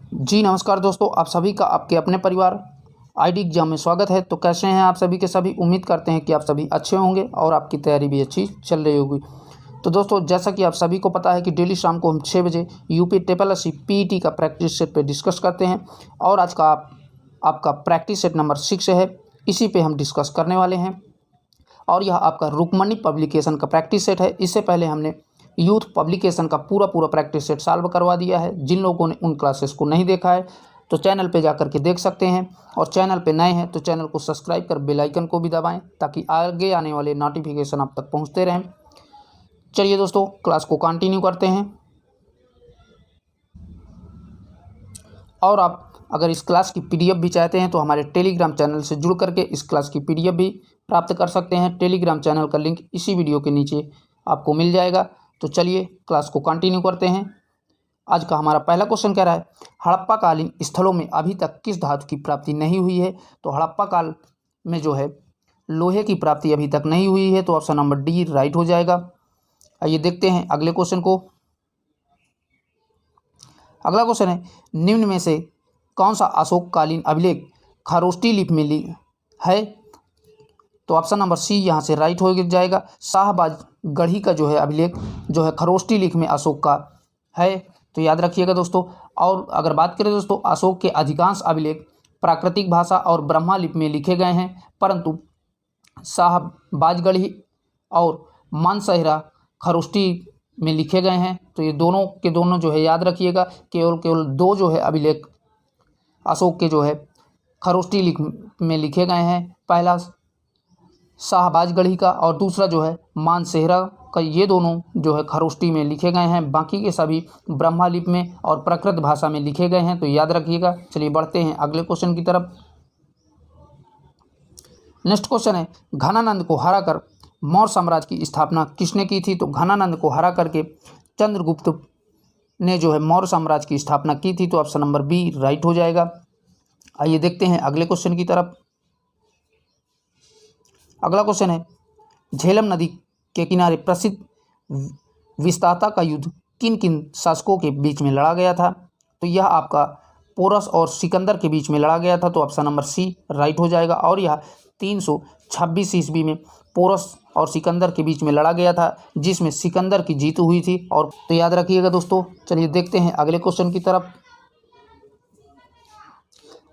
जी नमस्कार दोस्तों, आप सभी का आपके अपने परिवार आईडी एग्जाम में स्वागत है। तो कैसे हैं आप सभी के सभी? उम्मीद करते हैं कि आप सभी अच्छे होंगे और आपकी तैयारी भी अच्छी चल रही होगी। तो दोस्तों, जैसा कि आप सभी को पता है कि डेली शाम को हम 6 बजे यूपी ट्रिपल एससी पीईटी का प्रैक्टिस सेट पे डिस्कस करते हैं और आज का आपका प्रैक्टिस सेट नंबर 6 है, इसी पे हम डिस्कस करने वाले हैं। और यह आपका रुक्मणी पब्लिकेशन का प्रैक्टिस सेट है। इससे पहले हमने यूथ पब्लिकेशन का पूरा प्रैक्टिस सेट सॉल्व करवा दिया है। जिन लोगों ने उन क्लासेस को नहीं देखा है तो चैनल पे जाकर के देख सकते हैं, और चैनल पे नए हैं तो चैनल को सब्सक्राइब कर बेल आइकन को भी दबाएं ताकि आगे आने वाले नोटिफिकेशन आप तक पहुंचते रहें। चलिए दोस्तों, क्लास को कंटिन्यू करते हैं। और आप अगर इस क्लास की पीडीएफ भी चाहते हैं तो हमारे टेलीग्राम चैनल से जुड़ करके इस क्लास की पीडीएफ भी प्राप्त कर सकते हैं। टेलीग्राम चैनल का लिंक इसी वीडियो के नीचे आपको मिल जाएगा। तो चलिए क्लास को कंटिन्यू करते हैं। आज का हमारा पहला क्वेश्चन कह रहा है, हड़प्पाकालीन स्थलों में अभी तक किस धातु की प्राप्ति नहीं हुई है? तो हड़प्पा काल में जो है लोहे की प्राप्ति अभी तक नहीं हुई है, तो ऑप्शन नंबर डी राइट हो जाएगा। आइए देखते हैं अगले क्वेश्चन को। अगला क्वेश्चन है, निम्न में से कौन सा अशोककालीन अभिलेख खरोष्टी लिपि में है? तो ऑप्शन नंबर सी यहाँ से राइट हो जाएगा। शाहबाज गढ़ी का जो है अभिलेख जो है खरोष्टी लिपि में अशोक का है, तो याद रखिएगा दोस्तों। और अगर बात करें दोस्तों, अशोक के अधिकांश अभिलेख प्राकृतिक भाषा और ब्रह्मा लिपि में लिखे गए हैं, परंतु शाहबाज गढ़ी और मानसहिरा खरोष्टी में लिखे गए हैं। तो ये दोनों के दोनों जो है याद रखिएगा, केवल दो जो है अभिलेख अशोक के जो है खरोष्टी लिपि में लिखे गए हैं। पहला शाहबाज गढ़ी का और दूसरा जो है मानसेहरा का, ये दोनों जो है खरोष्टी में लिखे गए हैं। बाकी के सभी ब्रह्मा लिपि में और प्राकृत भाषा में लिखे गए हैं, तो याद रखिएगा। चलिए बढ़ते हैं अगले क्वेश्चन की तरफ। नेक्स्ट क्वेश्चन है, घनानंद को हराकर मौर्य साम्राज्य की स्थापना किसने की थी? तो घनानंद को हरा करके चंद्रगुप्त ने जो है मौर्य साम्राज्य की स्थापना की थी, तो ऑप्शन नंबर बी राइट हो जाएगा। आइए देखते हैं अगले क्वेश्चन की तरफ। अगला क्वेश्चन है, झेलम नदी के किनारे प्रसिद्ध विस्ताता का युद्ध किन किन शासकों के बीच में लड़ा गया था? तो यह आपका पोरस और सिकंदर के बीच में लड़ा गया था, तो ऑप्शन नंबर सी राइट हो जाएगा। और यह 326 ईस्वी में पोरस और सिकंदर के बीच में लड़ा गया था, जिसमें सिकंदर की जीत हुई थी। और तो याद रखिएगा दोस्तों। चलिए देखते हैं अगले क्वेश्चन की तरफ।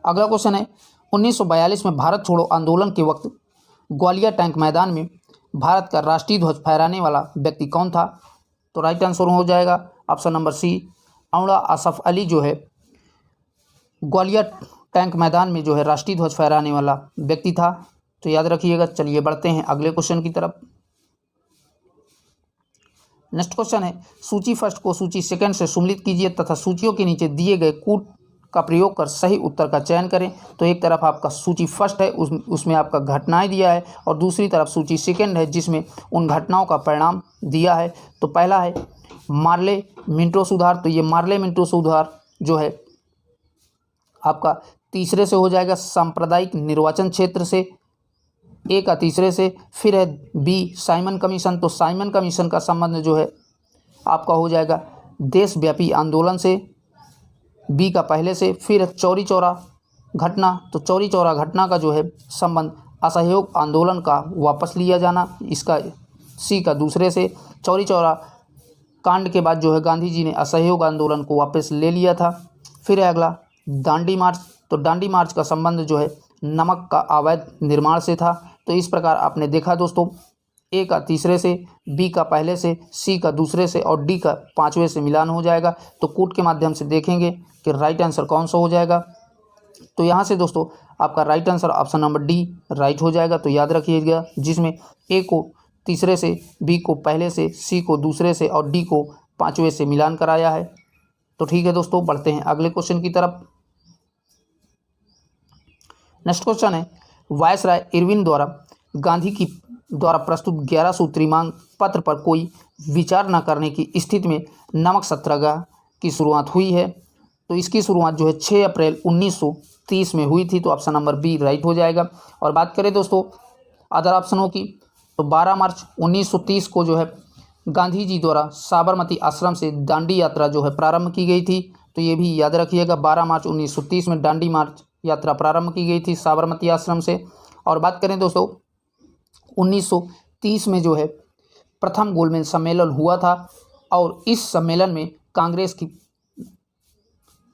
अगला क्वेश्चन है, 1942 में भारत छोड़ो आंदोलन के वक्त ग्वालियर टैंक मैदान में भारत का राष्ट्रीय ध्वज फहराने वाला व्यक्ति कौन था? तो राइट आंसर हो जाएगा ऑप्शन नंबर सी, औड़ा असफ अली जो है ग्वालियर टैंक मैदान में जो है राष्ट्रीय ध्वज फहराने वाला व्यक्ति था, तो याद रखिएगा। चलिए बढ़ते हैं अगले क्वेश्चन की तरफ। नेक्स्ट क्वेश्चन है, सूची फर्स्ट को सूची सेकंड से सम्मिलित कीजिए तथा सूचियों के नीचे दिए गए कूट का प्रयोग कर सही उत्तर का चयन करें। तो एक तरफ आपका सूची फर्स्ट है, उसमें आपका घटनाएं दिया है, और दूसरी तरफ सूची सेकंड है जिसमें उन घटनाओं का परिणाम दिया है। तो पहला है मार्ले मिंटो सुधार, तो ये मार्ले मिंटो सुधार जो है आपका तीसरे से हो जाएगा, सांप्रदायिक निर्वाचन क्षेत्र से, ए का तीसरे से। फिर है बी साइमन कमीशन, तो साइमन कमीशन का संबंध जो है आपका हो जाएगा देशव्यापी आंदोलन से, बी का पहले से। फिर है चौरी चौरा घटना, तो चौरी चौरा घटना का जो है संबंध असहयोग आंदोलन का वापस लिया जाना, इसका सी का दूसरे से। चौरी चौरा कांड के बाद जो है गांधी जी ने असहयोग आंदोलन को वापस ले लिया था। फिर है अगला दांडी मार्च, तो दांडी मार्च का संबंध जो है नमक का अवैध निर्माण से था। तो इस प्रकार आपने देखा दोस्तों, ए का तीसरे से, बी का पहले से, सी का दूसरे से और डी का पांचवें से मिलान हो जाएगा। तो कूट के माध्यम से देखेंगे कि राइट आंसर कौन सा हो जाएगा। तो यहाँ से दोस्तों आपका right answer option number D right हो जाएगा। तो याद रखिएगा, जिसमें ए को तीसरे से, बी को पहले से, सी को दूसरे से और डी को पांचवें से मिलान कराया है। तो ठीक है दोस्तों, बढ़ते हैं अगले क्वेश्चन की तरफ। नेक्स्ट क्वेश्चन है, वायसराय इरविन द्वारा गांधी की द्वारा प्रस्तुत 11 सूत्री मांग पत्र पर कोई विचार न करने की स्थिति में नमक सत्याग्रह की शुरुआत हुई है। तो इसकी शुरुआत जो है 6 अप्रैल 1930 में हुई थी, तो ऑप्शन नंबर बी राइट हो जाएगा। और बात करें दोस्तों अदर ऑप्शनों की, तो 12 मार्च 1930 को जो है गांधी जी द्वारा साबरमती आश्रम से दांडी यात्रा जो है प्रारंभ की गई थी। तो ये भी याद रखिएगा। 12 मार्च 1930 में दांडी मार्च यात्रा प्रारंभ की गई थी साबरमती आश्रम से। और बात करें दोस्तों 1930 में जो है प्रथम गोलमेज सम्मेलन हुआ था, और इस सम्मेलन में कांग्रेस की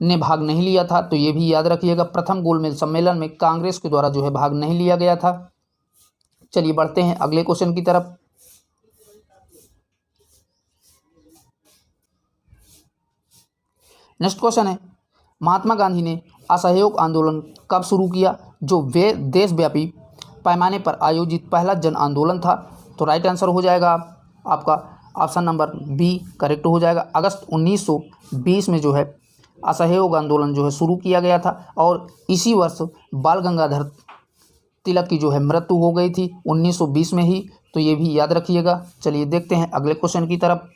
ने भाग नहीं लिया था, तो ये भी याद रखिएगा। प्रथम गोलमेज सम्मेलन में कांग्रेस के द्वारा जो है भाग नहीं लिया गया था। चलिए बढ़ते हैं अगले क्वेश्चन की तरफ। नेक्स्ट क्वेश्चन है, महात्मा गांधी ने असहयोग आंदोलन कब शुरू किया, जो वे देशव्यापी पैमाने पर आयोजित पहला जन आंदोलन था। तो राइट आंसर हो जाएगा आपका ऑप्शन नंबर बी करेक्ट हो जाएगा। अगस्त 1920 में जो है असहयोग आंदोलन जो है शुरू किया गया था, और इसी वर्ष बाल गंगाधर तिलक की जो है मृत्यु हो गई थी 1920 में ही, तो ये भी याद रखिएगा। चलिए देखते हैं अगले क्वेश्चन की तरफ।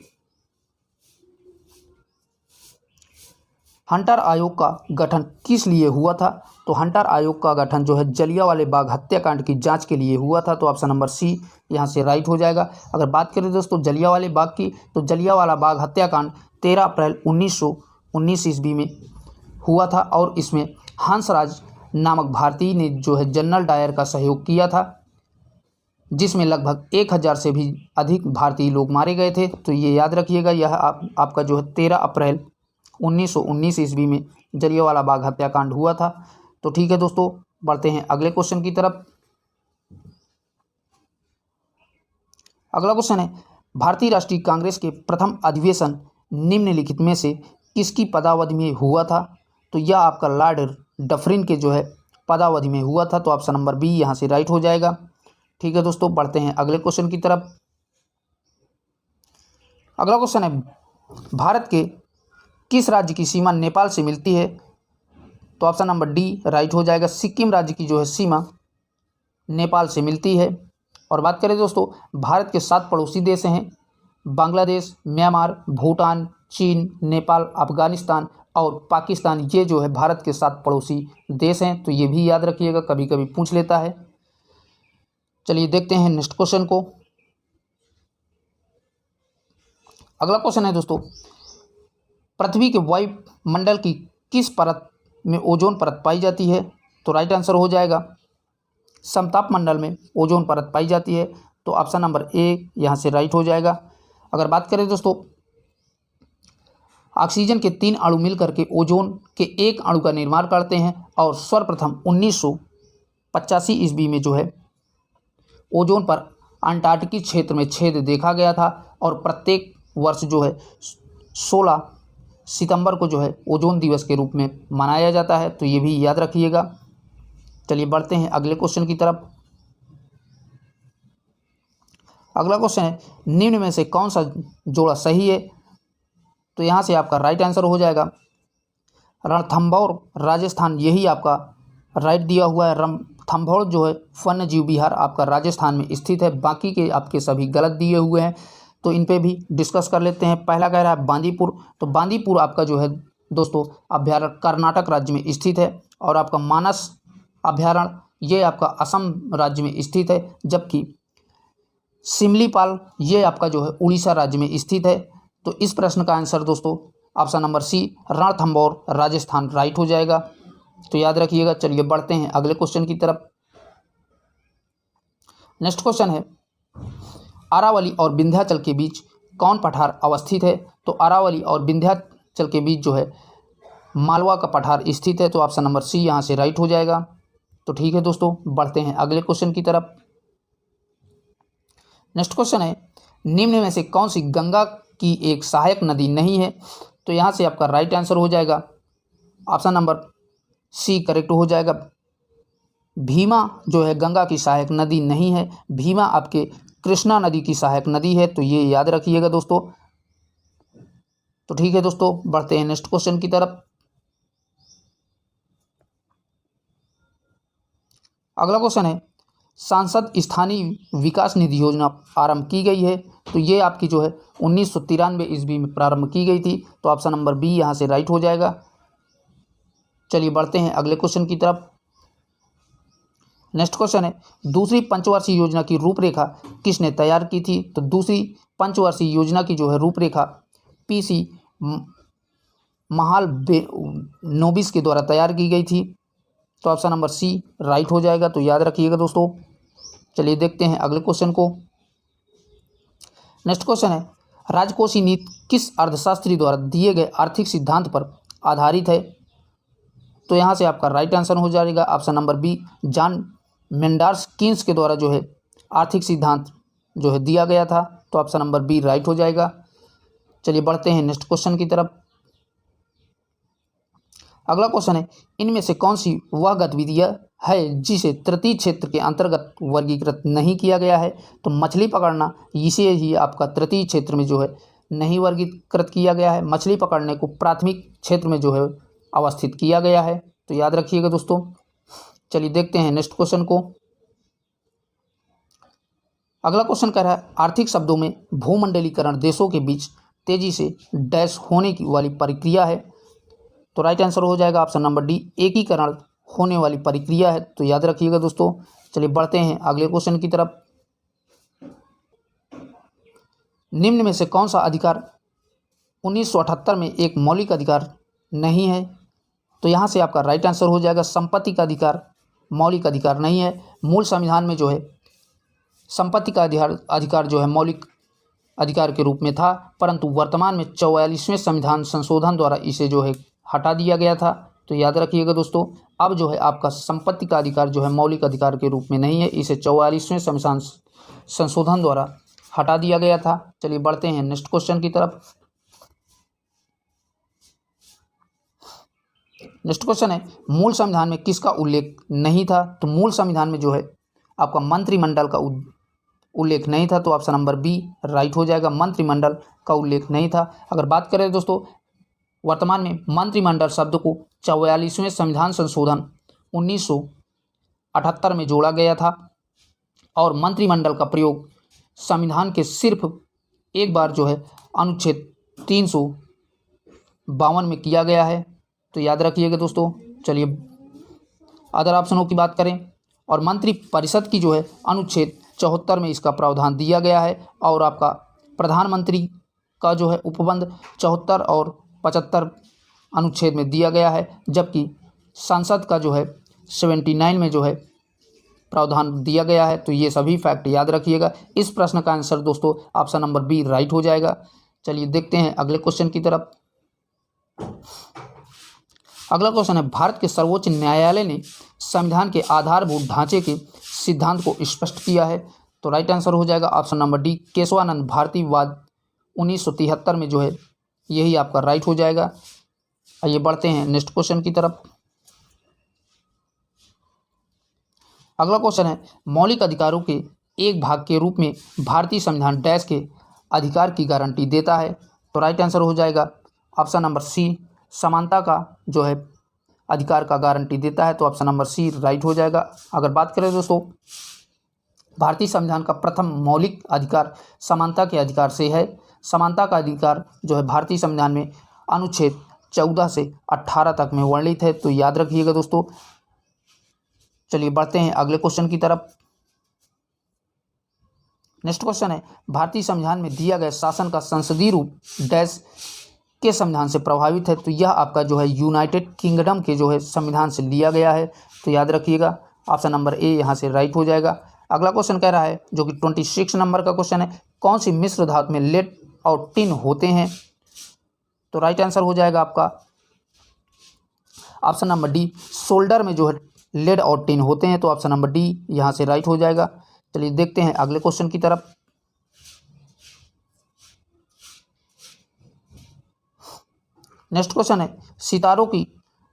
हंटर आयोग का गठन किस लिए हुआ था, तो हंटर आयोग का गठन जो है जलियांवाले बाग हत्याकांड की जांच के लिए हुआ था, तो ऑप्शन नंबर सी यहाँ से राइट हो जाएगा। अगर बात करें दोस्तों जलियांवाले बाग की, तो जलियांवाला बाग हत्याकांड 13 अप्रैल 1919 ईस्वी में हुआ था, और इसमें हंसराज नामक भारतीय ने जो है जनरल डायर का सहयोग किया था, जिसमें लगभग 1000 से भी अधिक भारतीय लोग मारे गए थे। तो ये याद रखिएगा, यह आपका जो है 13 अप्रैल 1919 ईस्वी में जलियांवाला बाग हत्याकांड हुआ था। तो ठीक है दोस्तों, बढ़ते हैं अगले क्वेश्चन की तरफ। अगला क्वेश्चन है, भारतीय राष्ट्रीय कांग्रेस के प्रथम अधिवेशन निम्नलिखित में से किसकी पदावधि में हुआ था, तो यह आपका लॉर्ड डफरिन के जो है पदावधि में हुआ था, तो ऑप्शन नंबर बी यहाँ से राइट हो जाएगा। ठीक है दोस्तों, बढ़ते हैं अगले क्वेश्चन की तरफ। अगला क्वेश्चन है, भारत के किस राज्य की सीमा नेपाल से मिलती है, तो ऑप्शन नंबर डी राइट हो जाएगा। सिक्किम राज्य की जो है सीमा नेपाल से मिलती है। और बात करें दोस्तों भारत के 7 पड़ोसी देश हैं, बांग्लादेश, म्यांमार, भूटान, चीन, नेपाल, अफगानिस्तान और पाकिस्तान, ये जो है भारत के 7 पड़ोसी देश हैं, तो ये भी याद रखिएगा, कभी कभी पूछ लेता है। चलिए देखते हैं नेक्स्ट क्वेश्चन को। अगला क्वेश्चन है दोस्तों, पृथ्वी के वायुमंडल की किस परत में ओजोन परत पाई जाती है, तो राइट आंसर हो जाएगा समताप मंडल में ओजोन परत पाई जाती है, तो ऑप्शन नंबर ए यहाँ से राइट हो जाएगा। अगर बात करें दोस्तों ऑक्सीजन के 3 अणु मिलकर के ओजोन के एक अणु का निर्माण करते हैं, और सर्वप्रथम 1985 ईस्वी में जो है ओजोन पर अंटार्कटिक क्षेत्र में छेद देखा गया था, और प्रत्येक वर्ष जो है 16 सितंबर को जो है ओजोन दिवस के रूप में मनाया जाता है, तो ये भी याद रखिएगा। चलिए बढ़ते हैं अगले क्वेश्चन की तरफ। अगला क्वेश्चन है, निम्न में से कौन सा जोड़ा सही है, तो यहाँ से आपका राइट आंसर हो जाएगा रणथंभौर राजस्थान, यही आपका राइट दिया हुआ है। रणथंभौर जो है वन्य जीव विहार आपका राजस्थान में स्थित है, बाकी के आपके सभी गलत दिए हुए हैं, तो इन पे भी डिस्कस कर लेते हैं। पहला कह रहा है बांदीपुर, तो बांदीपुर आपका जो है दोस्तों अभ्यारण्य कर्नाटक राज्य में स्थित है, और आपका मानस अभ्यारण्य ये आपका असम राज्य में स्थित है, जबकि सिमलीपाल ये आपका जो है उड़ीसा राज्य में स्थित है। तो इस प्रश्न का आंसर दोस्तों option number C Ranthambore Rajasthan right हो जाएगा, तो याद रखिएगा। चलिए बढ़ते हैं अगले क्वेश्चन की तरफ। नेक्स्ट क्वेश्चन है, अरावली और विंध्याचल के बीच कौन पठार अवस्थित है, तो अरावली और विंध्याचल के बीच जो है मालवा का पठार स्थित है, तो ऑप्शन नंबर सी यहाँ से राइट हो जाएगा। तो ठीक है दोस्तों, बढ़ते हैं अगले क्वेश्चन की तरफ। नेक्स्ट क्वेश्चन है, निम्न में से कौन सी गंगा की एक सहायक नदी नहीं है, तो यहाँ से आपका राइट आंसर हो जाएगा ऑप्शन नंबर सी करेक्ट हो जाएगा। भीमा जो है गंगा की सहायक नदी नहीं है, भीमा आपके कृष्णा नदी की सहायक नदी है, तो ये याद रखिएगा दोस्तों। तो ठीक है दोस्तों, बढ़ते हैं नेक्स्ट क्वेश्चन की तरफ। अगला क्वेश्चन है, सांसद स्थानीय विकास निधि योजना आरंभ की गई है, तो ये आपकी जो है 1993 ईस्वी में प्रारंभ की गई थी, तो ऑप्शन नंबर बी यहाँ से राइट हो जाएगा। चलिए बढ़ते हैं अगले क्वेश्चन की तरफ। नेक्स्ट क्वेश्चन है, दूसरी पंचवर्षीय योजना की रूपरेखा किसने तैयार की थी, तो दूसरी पंचवर्षीय योजना की जो है रूपरेखा पीसी महाल नोबिस के द्वारा तैयार की गई थी। तो ऑप्शन नंबर सी राइट हो जाएगा। तो याद रखिएगा दोस्तों। चलिए देखते हैं अगले क्वेश्चन को। नेक्स्ट क्वेश्चन है, राजकोषीय नीति किस अर्थशास्त्री द्वारा दिए गए आर्थिक सिद्धांत पर आधारित है? तो यहाँ से आपका राइट आंसर हो जाएगा option number B, John Maynard Keynes के द्वारा जो है आर्थिक सिद्धांत जो है दिया गया था। तो ऑप्शन नंबर बी राइट हो जाएगा। चलिए बढ़ते हैं नेक्स्ट क्वेश्चन की तरफ। अगला क्वेश्चन है, इनमें से कौन सी वह गतिविधियाँ है जिसे तृतीय क्षेत्र के अंतर्गत वर्गीकृत नहीं किया गया है? तो मछली पकड़ना, इसे ही आपका तृतीय क्षेत्र में जो है नहीं वर्गीकृत किया गया है। मछली पकड़ने को प्राथमिक क्षेत्र में जो है अवस्थित किया गया है। तो याद रखिएगा दोस्तों। चलिए देखते हैं नेक्स्ट क्वेश्चन को। अगला क्वेश्चन कह रहा है, आर्थिक शब्दों में भूमंडलीकरण देशों के बीच तेजी से डैश होने की वाली प्रक्रिया है। तो राइट आंसर हो जाएगा ऑप्शन नंबर डी, एकीकरण होने वाली प्रक्रिया है। तो याद रखिएगा दोस्तों। चलिए बढ़ते हैं अगले क्वेश्चन की तरफ। निम्न में से कौन सा अधिकार 1978 में एक मौलिक अधिकार नहीं है? तो यहाँ से आपका राइट आंसर हो जाएगा, संपत्ति का अधिकार मौलिक अधिकार नहीं है। मूल संविधान में जो है संपत्ति का अधिकार जो है मौलिक अधिकार के रूप में था, परंतु वर्तमान में 44वें संविधान संशोधन द्वारा इसे जो है हटा दिया गया था। तो याद रखिएगा दोस्तों, अब जो है आपका संपत्ति का अधिकार जो है मौलिक अधिकार के रूप में नहीं है, इसे 44वें संविधान संशोधन द्वारा हटा दिया गया था। चलिए बढ़ते हैं नेक्स्ट क्वेश्चन की तरफ। नेक्स्ट क्वेश्चन है, मूल संविधान में किसका उल्लेख नहीं था? तो मूल संविधान में जो है आपका मंत्रिमंडल का उल्लेख नहीं था। तो ऑप्शन नंबर बी राइट हो जाएगा, मंत्रिमंडल का उल्लेख नहीं था। अगर बात करें दोस्तों, वर्तमान में मंत्रिमंडल शब्द को 44वें संविधान संशोधन 1978 में जोड़ा गया था और मंत्रिमंडल का प्रयोग संविधान के सिर्फ एक बार जो है अनुच्छेद 352 में किया गया है। तो याद रखिएगा दोस्तों। चलिए अदर ऑप्शनों की बात करें, और मंत्रि परिषद की जो है अनुच्छेद 74 में इसका प्रावधान दिया गया है, और आपका प्रधानमंत्री का जो है उपबंध 74 और 75 अनुच्छेद में दिया गया है, जबकि संसद का जो है 79 में जो है प्रावधान दिया गया है। तो ये सभी फैक्ट याद रखिएगा। इस प्रश्न का आंसर दोस्तों ऑप्शन नंबर बी राइट हो जाएगा। चलिए देखते हैं अगले क्वेश्चन की तरफ। अगला क्वेश्चन है, भारत के सर्वोच्च न्यायालय ने संविधान के आधारभूत ढांचे के सिद्धांत को स्पष्ट किया है। तो राइट आंसर हो जाएगा option number D, Kesavananda Bharati वाद 1973 में जो है यही आपका राइट हो जाएगा। आइए बढ़ते हैं नेक्स्ट क्वेश्चन की तरफ। अगला क्वेश्चन है, मौलिक अधिकारों के एक भाग के रूप में भारतीय संविधान डैश के अधिकार की गारंटी देता है। तो राइट आंसर हो जाएगा ऑप्शन नंबर सी, समानता का जो है अधिकार का गारंटी देता है। तो ऑप्शन नंबर सी राइट हो जाएगा। अगर बात करें दोस्तों, भारतीय संविधान का प्रथम मौलिक अधिकार समानता के अधिकार से है। समानता का अधिकार जो है भारतीय संविधान में अनुच्छेद 14 से 18 तक में वर्णित है। तो याद रखिएगा दोस्तों। चलिए बढ़ते हैं अगले क्वेश्चन की तरफ। नेक्स्ट क्वेश्चन है, भारतीय संविधान में दिया गया शासन का संसदीय रूप डैश के संविधान से प्रभावित है। तो यह आपका जो है यूनाइटेड किंगडम के जो है संविधान से लिया गया है। तो याद रखिएगा ऑप्शन नंबर ए यहाँ से राइट हो जाएगा। अगला क्वेश्चन कह रहा है, जो कि 26 नंबर का क्वेश्चन है, कौन सी मिश्र धातु में लेड और टिन होते हैं? तो राइट आंसर हो जाएगा आपका ऑप्शन नंबर डी, सोल्डर में जो है लेड और टिन होते हैं। तो ऑप्शन नंबर डी यहाँ से राइट हो जाएगा। चलिए देखते हैं अगले क्वेश्चन की तरफ। नेक्स्ट क्वेश्चन है, सितारों की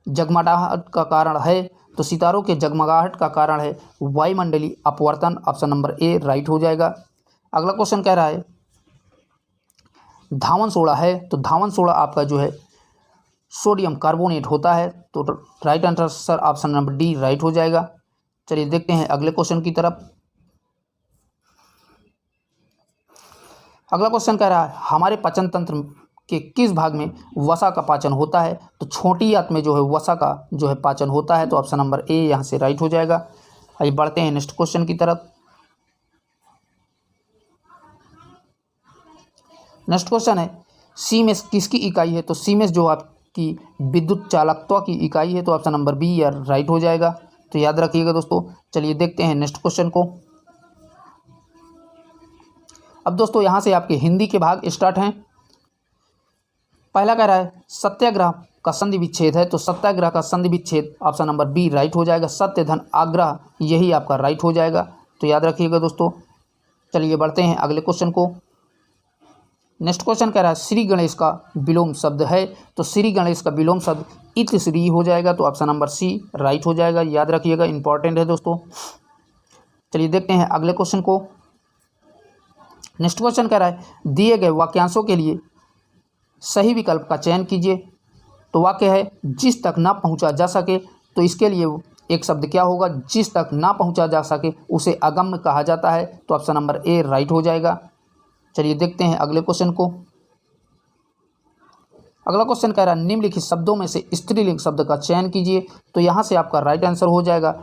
जगमगाहट का कारण है। तो सितारों के जगमगाहट का कारण है वायुमंडलीय अपवर्तन। ऑप्शन नंबर ए राइट हो जाएगा। अगला क्वेश्चन कह रहा है, धावन सोडा है। तो धावन सोडा आपका जो है सोडियम कार्बोनेट होता है। तो right answer option number D right हो जाएगा। चलिए देखते हैं अगले क्वेश्चन की तरफ। अगला क्वेश्चन कह रहा है, हमारे पाचन तंत्र के किस भाग में वसा का पाचन होता है? तो छोटी आंत में जो है वसा का जो है पाचन होता है। तो ऑप्शन नंबर ए यहाँ से राइट हो जाएगा। आइए बढ़ते हैं नेक्स्ट क्वेश्चन की तरफ। नेक्स्ट क्वेश्चन है, सीमेंस किसकी इकाई है? तो सीमेंस जो आप की विद्युत चालकत्व की इकाई है, तो ऑप्शन नंबर बी या राइट हो जाएगा। तो याद रखिएगा दोस्तों। चलिए देखते हैं नेक्स्ट क्वेश्चन को। अब दोस्तों यहाँ से आपके हिंदी के भाग स्टार्ट हैं। पहला कह रहा है सत्याग्रह का संधि विच्छेद है, तो सत्याग्रह का संधि विच्छेद ऑप्शन नंबर बी राइट हो जाएगा। सत्य धन आग्रह यही आपका राइट हो जाएगा। तो याद रखिएगा दोस्तों। चलिए बढ़ते हैं अगले क्वेश्चन को। नेक्स्ट क्वेश्चन कह रहा है श्री गणेश का विलोम शब्द है, तो श्री गणेश का विलोम शब्द इत श्री हो जाएगा। तो ऑप्शन नंबर सी राइट हो जाएगा। याद रखिएगा, इंपॉर्टेंट है दोस्तों। चलिए देखते हैं अगले क्वेश्चन को। नेक्स्ट क्वेश्चन कह रहा है दिए गए वाक्यांशों के लिए सही विकल्प का चयन कीजिए। तो वाक्य है जिस तक ना पहुंचा जा सके, तो इसके लिए एक शब्द क्या होगा? जिस तक ना पहुंचा जा सके उसे अगम्य कहा जाता है। तो ऑप्शन नंबर ए राइट हो जाएगा। चलिए देखते हैं अगले क्वेश्चन को। अगला क्वेश्चन कह रहा है निम्नलिखित शब्दों में से स्त्रीलिंग शब्द का चयन कीजिए। तो यहाँ से आपका राइट आंसर हो जाएगा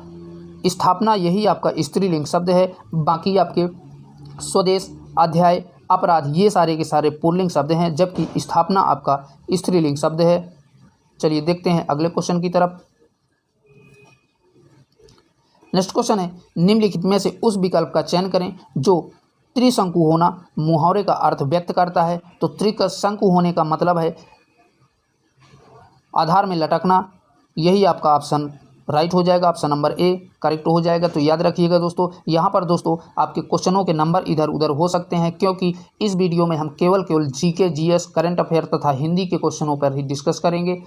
स्थापना, यही आपका स्त्रीलिंग शब्द है। बाकी आपके स्वदेश, अध्याय, अपराध ये सारे के सारे पुल्लिंग शब्द हैं, जबकि स्थापना आपका स्त्रीलिंग शब्द है। चलिए देखते हैं अगले क्वेश्चन की तरफ। नेक्स्ट क्वेश्चन है निम्नलिखित में से उस विकल्प का चयन करें जो त्रिशंकु होना मुहावरे का अर्थ व्यक्त करता है। तो त्रिशंकु होने का मतलब है आधार में लटकना, यही आपका ऑप्शन राइट हो जाएगा। ऑप्शन नंबर ए करेक्ट हो जाएगा। तो याद रखिएगा दोस्तों, यहाँ पर दोस्तों आपके क्वेश्चनों के नंबर इधर उधर हो सकते हैं, क्योंकि इस वीडियो में हम केवल जीके, जीएस, करंट अफेयर तथा हिंदी के क्वेश्चनों पर ही डिस्कस करेंगे।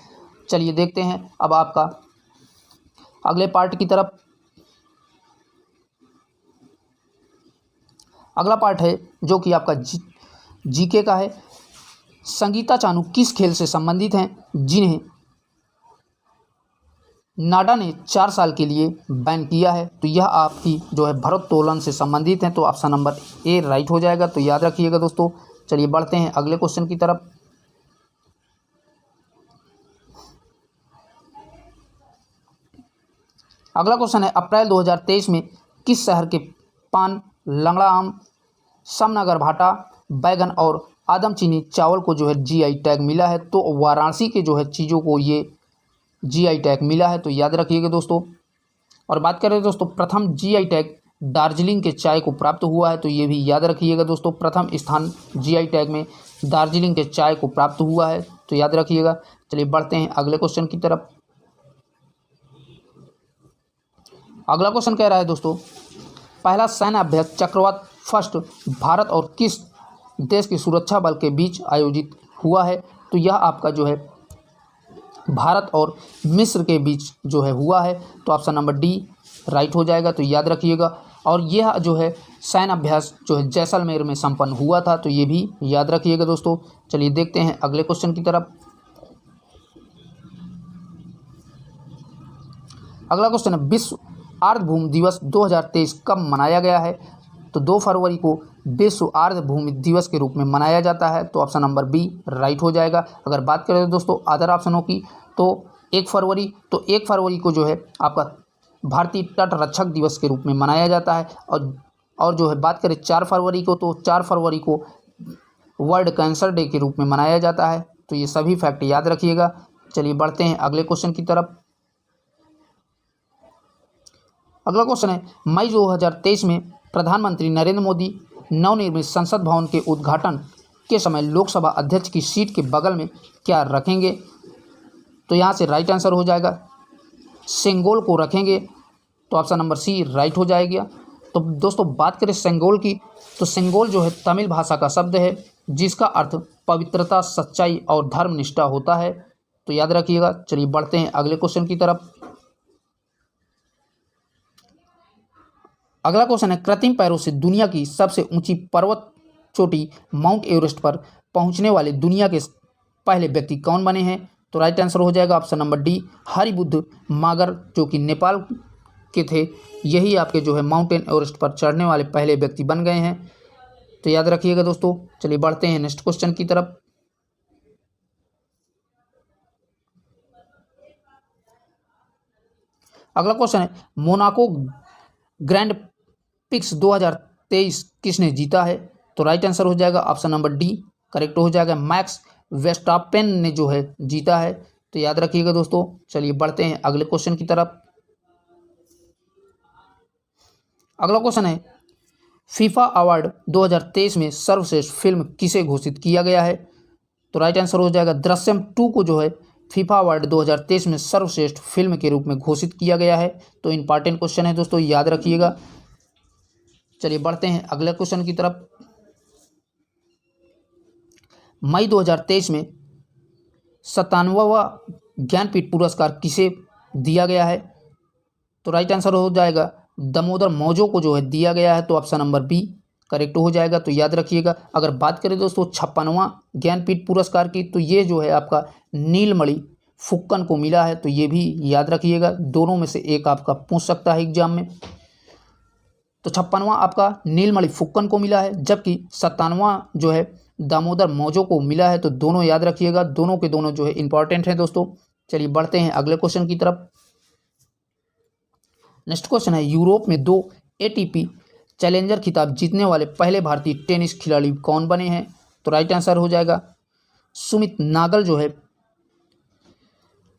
चलिए देखते हैं अब आपका अगले पार्ट की तरफ। अगला पार्ट है जो कि आपका जीके का है। संगीता चानू किस खेल से संबंधित हैं जिन्हें नाडा ने 4 साल के लिए बैन किया है? तो यह आपकी जो है भारोत्तोलन से संबंधित है। तो ऑप्शन नंबर ए राइट हो जाएगा। तो याद रखिएगा दोस्तों। चलिए बढ़ते हैं अगले क्वेश्चन की तरफ। अगला क्वेश्चन है अप्रैल 2023 में किस शहर के पान, लंगड़ा आम, समनगर भाटा, बैगन और आदम चीनी चावल को जो है जीआई टैग मिला है? तो वाराणसी के जो है चीज़ों को ये जीआई टैग मिला है। तो याद रखिएगा दोस्तों। और बात करें दोस्तों प्रथम जीआई टैग दार्जिलिंग के चाय को प्राप्त हुआ है। तो ये भी याद रखिएगा दोस्तों, प्रथम स्थान जीआई टैग में दार्जिलिंग के चाय को प्राप्त हुआ है। तो याद रखिएगा। चलिए बढ़ते हैं अगले क्वेश्चन की तरफ। अगला क्वेश्चन कह रहा है दोस्तों पहला सैन्य अभ्यास चक्रवात फर्स्ट भारत और किस देश की सुरक्षा बल के बीच आयोजित हुआ है? तो यह आपका जो है भारत और मिस्र के बीच जो है हुआ है। तो ऑप्शन नंबर डी राइट हो जाएगा। तो याद रखिएगा। और यह जो है सैन्य अभ्यास जो है जैसलमेर में संपन्न हुआ था। तो ये भी याद रखिएगा दोस्तों। चलिए देखते हैं अगले क्वेश्चन की तरफ। अगला क्वेश्चन है विश्व आर्द्रभूमि दिवस 2023 कब मनाया गया है? तो 2 फरवरी को विश्व आर्द्रभूमि दिवस के रूप में मनाया जाता है। तो ऑप्शन नंबर बी राइट हो जाएगा। अगर बात करें दोस्तों अदर ऑप्शनों की, तो 1 फरवरी को जो है आपका भारतीय तट रक्षक दिवस के रूप में मनाया जाता है। और जो है बात करें 4 फरवरी को, तो 4 फरवरी को वर्ल्ड कैंसर डे के रूप में मनाया जाता है। तो ये सभी फैक्ट याद रखिएगा। चलिए बढ़ते हैं अगले क्वेश्चन की तरफ। अगला क्वेश्चन है मई 2023 में प्रधानमंत्री नरेंद्र मोदी नवनिर्मित संसद भवन के उद्घाटन के समय लोकसभा अध्यक्ष की सीट के बगल में क्या रखेंगे? तो यहाँ से राइट आंसर हो जाएगा सेंगोल को रखेंगे। तो ऑप्शन नंबर सी राइट हो जाएगा। तो दोस्तों बात करें सेंगोल की, तो सेंगोल जो है तमिल भाषा का शब्द है जिसका अर्थ पवित्रता, सच्चाई और धर्मनिष्ठा होता है। तो याद रखिएगा। चलिए बढ़ते हैं अगले क्वेश्चन की तरफ। अगला क्वेश्चन है कृत्रिम पैरों से दुनिया की सबसे ऊंची पर्वत चोटी माउंट एवरेस्ट पर पहुंचने वाले दुनिया के पहले व्यक्ति कौन बने हैं? तो राइट आंसर हो जाएगा ऑप्शन नंबर डी हरिबुद्ध मागर, जो कि नेपाल के थे। यही आपके जो है माउंटेन एवरेस्ट पर चढ़ने वाले पहले व्यक्ति बन गए हैं। तो याद रखिएगा दोस्तों। चलिए बढ़ते हैं नेक्स्ट क्वेश्चन की तरफ। अगला क्वेश्चन है मोनाको ग्रैंड पिक्स 2023 किसने जीता है? तो राइट आंसर हो जाएगा ऑप्शन नंबर डी करेक्ट हो जाएगा मैक्स वेस्टापेन ने जो है जीता है, तो याद रखिएगा दोस्तों। चलिए बढ़ते हैं अगले क्वेश्चन की तरफ। अगला क्वेश्चन है, फीफा अवार्ड 2023 में सर्वश्रेष्ठ फिल्म किसे घोषित किया गया है? तो राइट आंसर हो जाएगा दृश्यम 2 को जो है फीफा अवार्ड 2023 में सर्वश्रेष्ठ फिल्म के रूप में घोषित किया गया है। तो इंपॉर्टेंट क्वेश्चन है दोस्तों, याद रखिएगा। चलिए बढ़ते हैं अगले क्वेश्चन की तरफ। मई 2023 में 97वां ज्ञानपीठ पुरस्कार किसे दिया गया है? तो राइट आंसर हो जाएगा दामोदर मौजो को जो है दिया गया है। तो ऑप्शन नंबर बी करेक्ट हो जाएगा। तो याद रखिएगा। अगर बात करें दोस्तों 56वां ज्ञानपीठ पुरस्कार की, तो ये जो है आपका नीलमणि फुक्कन को मिला है। तो ये भी याद रखिएगा, दोनों में से एक आपका पूछ सकता है एग्जाम में। तो 56वां आपका नीलमणि फुक्कन को मिला है, जबकि 57वां जो है दामोदर मौजो को मिला है। तो दोनों याद रखिएगा, दोनों के दोनों जो है इंपॉर्टेंट हैं दोस्तों। चलिए बढ़ते हैं अगले क्वेश्चन की तरफ। नेक्स्ट क्वेश्चन है, यूरोप में 2 ATP चैलेंजर खिताब जीतने वाले पहले भारतीय टेनिस खिलाड़ी कौन बने हैं? तो राइट आंसर हो जाएगा सुमित नागल जो है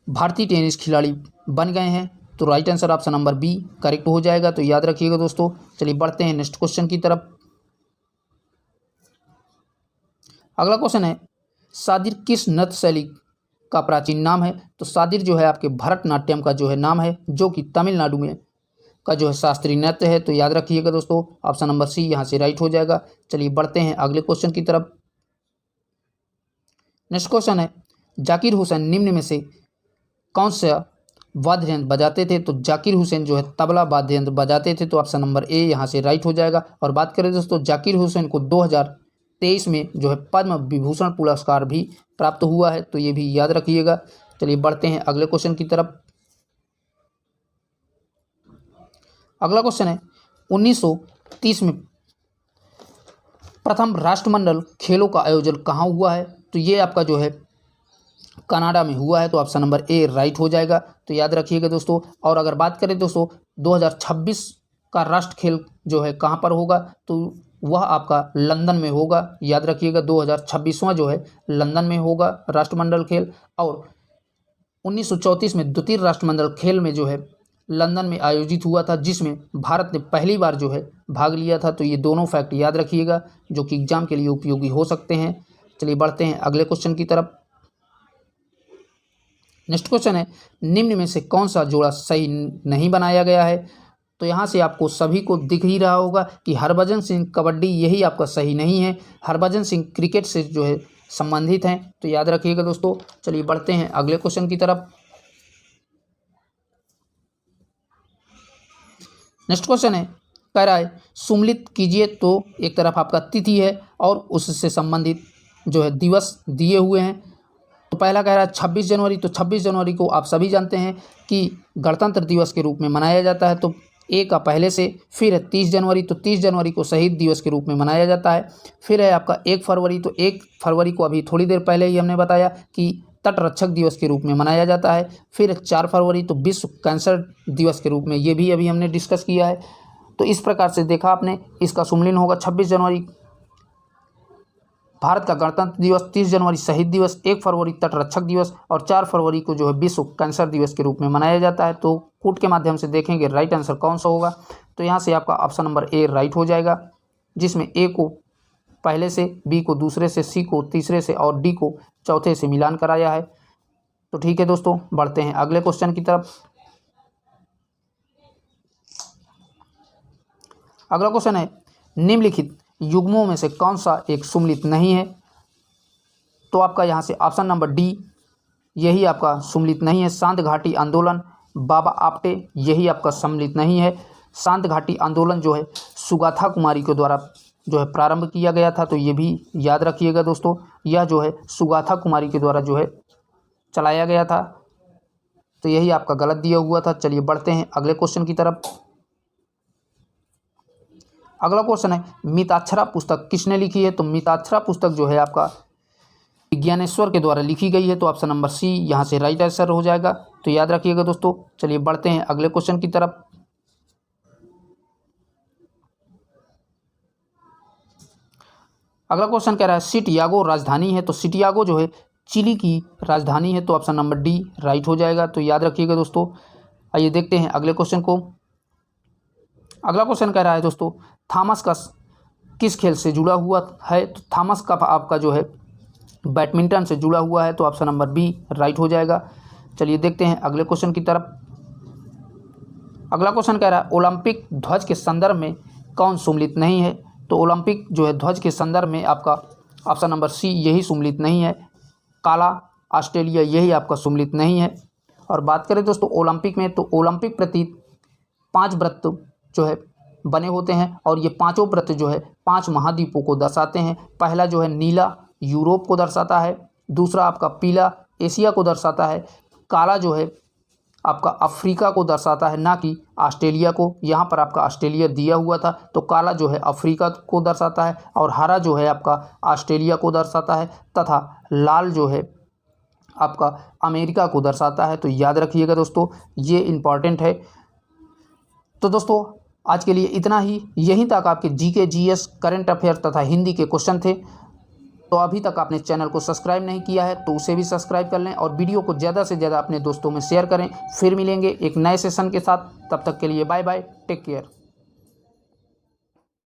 भारतीय टेनिस खिलाड़ी बन गए हैं। तो right answer option number B correct हो जाएगा। तो याद रखिएगा दोस्तों। चलिए बढ़ते हैं नेक्स्ट क्वेश्चन की तरफ। अगला क्वेश्चन है, सादिर किस नृत्य शैली का प्राचीन नाम है? तो सादिर जो है आपके भरतनाट्यम का जो है नाम है, जो कि तमिलनाडु में का जो है शास्त्रीय नृत्य है। तो याद रखिएगा दोस्तों, ऑप्शन नंबर सी यहाँ से राइट हो जाएगा। चलिए बढ़ते हैं अगले क्वेश्चन की तरफ। नेक्स्ट क्वेश्चन है, जाकिर हुसैन निम्न में से कौन सा वाद्य यंत्र बजाते थे? तो जाकिर हुसैन जो है तबला वाद्य यंत्र बजाते थे। तो ऑप्शन नंबर ए यहाँ से राइट हो जाएगा। और बात करें दोस्तों, जाकिर हुसैन को 2023 में जो है पद्म विभूषण पुरस्कार भी प्राप्त हुआ है। तो ये भी याद रखिएगा। चलिए बढ़ते हैं अगले क्वेश्चन की तरफ। अगला क्वेश्चन है, 1930 में प्रथम राष्ट्रमंडल खेलों का आयोजन कहाँ हुआ है? तो ये आपका जो है कनाडा में हुआ है। तो ऑप्शन नंबर ए राइट हो जाएगा। तो याद रखिएगा दोस्तों। और अगर बात करें दोस्तों 2026 का राष्ट्र खेल जो है कहाँ पर होगा? तो वह आपका लंदन में होगा। याद रखिएगा, 2026वां जो है लंदन में होगा राष्ट्रमंडल खेल। और 1934 में द्वितीय राष्ट्रमंडल खेल में जो है लंदन में आयोजित हुआ था, जिसमें भारत ने पहली बार जो है भाग लिया था। तो ये दोनों फैक्ट याद रखिएगा, जो कि एग्जाम के लिए उपयोगी हो सकते हैं। चलिए बढ़ते हैं अगले क्वेश्चन की तरफ। नेक्स्ट क्वेश्चन है, निम्न में से कौन सा जोड़ा सही नहीं बनाया गया है? तो यहाँ से आपको सभी को दिख ही रहा होगा कि हरभजन सिंह कबड्डी यही आपका सही नहीं है। हरभजन सिंह क्रिकेट से जो है संबंधित हैं। तो याद रखिएगा दोस्तों। चलिए बढ़ते हैं अगले क्वेश्चन की तरफ। नेक्स्ट क्वेश्चन है, कह रहा है सुम्मिलित कीजिए। तो एक तरफ आपका तिथि है और उससे संबंधित जो है दिवस दिए हुए हैं। तो पहला कह रहा है 26 जनवरी। तो 26 जनवरी को आप सभी जानते हैं कि गणतंत्र दिवस के रूप में मनाया जाता है। तो ए का पहले से, फिर है 30 जनवरी। तो 30 जनवरी को शहीद दिवस के रूप में मनाया जाता है। फिर है आपका 1 फरवरी। तो 1 फरवरी को अभी थोड़ी देर पहले ही हमने बताया कि तटरक्षक दिवस के रूप में मनाया जाता है। फिर 4 फरवरी तो विश्व कैंसर दिवस के रूप में, ये भी अभी हमने डिस्कस किया है। तो इस प्रकार से देखा आपने, इसका सुमेलित होगा 26 जनवरी भारत का गणतंत्र दिवस, 30 जनवरी शहीद दिवस, 1 फरवरी तटरक्षक दिवस और 4 फरवरी को जो है विश्व कैंसर दिवस के रूप में मनाया जाता है। तो कूट के माध्यम से देखेंगे राइट आंसर कौन सा होगा। तो यहाँ से आपका ऑप्शन नंबर ए राइट हो जाएगा, जिसमें ए को पहले से, बी को दूसरे से, सी को तीसरे से और डी को चौथे से मिलान कराया है। तो ठीक है दोस्तों, बढ़ते हैं अगले क्वेश्चन की तरफ। अगला क्वेश्चन है, निम्नलिखित युग्मों में से कौन सा एक सुमेलित नहीं है? तो आपका यहाँ से ऑप्शन नंबर डी यही आपका सुमेलित नहीं है। शांत घाटी आंदोलन, बाबा आप्टे, यही आपका सम्मिलित नहीं है। शांत घाटी आंदोलन जो है सुगाथा कुमारी के द्वारा जो है प्रारंभ किया गया था। तो ये भी याद रखिएगा दोस्तों, यह जो है सुगाथा कुमारी के द्वारा जो है चलाया गया था। तो यही आपका गलत दिया हुआ था। चलिए बढ़ते हैं अगले क्वेश्चन की तरफ। अगला क्वेश्चन है, मिताक्षरा पुस्तक किसने लिखी है? तो मिताक्षरा पुस्तक जो है आपका विज्ञानेश्वर के द्वारा लिखी गई है। तो ऑप्शन नंबर सी यहाँ से राइट आंसर हो जाएगा। तो याद रखिएगा दोस्तों। चलिए बढ़ते हैं अगले क्वेश्चन की तरफ। अगला क्वेश्चन कह रहा है सिटियागो राजधानी है, तो सिटियागो जो है चिली की राजधानी है, तो ऑप्शन नंबर डी राइट हो जाएगा। तो याद रखिएगा दोस्तों। आइए देखते हैं अगले क्वेश्चन को। अगला क्वेश्चन कह रहा है दोस्तों थॉमस कप किस खेल से जुड़ा हुआ है, तो थॉमस कप आपका जो है बैडमिंटन से जुड़ा हुआ है, तो ऑप्शन नंबर बी राइट हो जाएगा। चलिए देखते हैं अगले क्वेश्चन की तरफ। अगला क्वेश्चन कह रहा है ओलंपिक ध्वज के संदर्भ में कौन सम्मिलित नहीं है, तो ओलंपिक जो है ध्वज के संदर्भ में आपका ऑप्शन नंबर सी यही सम्मिलित नहीं है। काला ऑस्ट्रेलिया यही आपका सम्मिलित नहीं है। और बात करें दोस्तों ओलंपिक में, तो ओलंपिक प्रति 5 व्रत जो है बने होते हैं और ये पांचों व्रत जो है 5 महाद्वीपों को दर्शाते हैं। पहला जो है नीला यूरोप को दर्शाता है, दूसरा आपका पीला एशिया को दर्शाता है, काला जो है आपका अफ्रीका को दर्शाता है, ना कि ऑस्ट्रेलिया को। यहाँ पर आपका ऑस्ट्रेलिया दिया हुआ था, तो काला जो है अफ्रीका को दर्शाता है और हरा जो है आपका ऑस्ट्रेलिया को दर्शाता है, तथा लाल जो है आपका अमेरिका को दर्शाता है। तो याद रखिएगा दोस्तों, ये इम्पॉर्टेंट है। तो दोस्तों आज के लिए इतना ही। यहीं तक आपके जीके जीएस करंट अफेयर तथा हिंदी के क्वेश्चन थे। तो अभी तक आपने चैनल को सब्सक्राइब नहीं किया है तो उसे भी सब्सक्राइब कर लें और वीडियो को ज़्यादा से ज़्यादा अपने दोस्तों में शेयर करें। फिर मिलेंगे एक नए सेशन के साथ, तब तक के लिए बाय बाय, टेक केयर।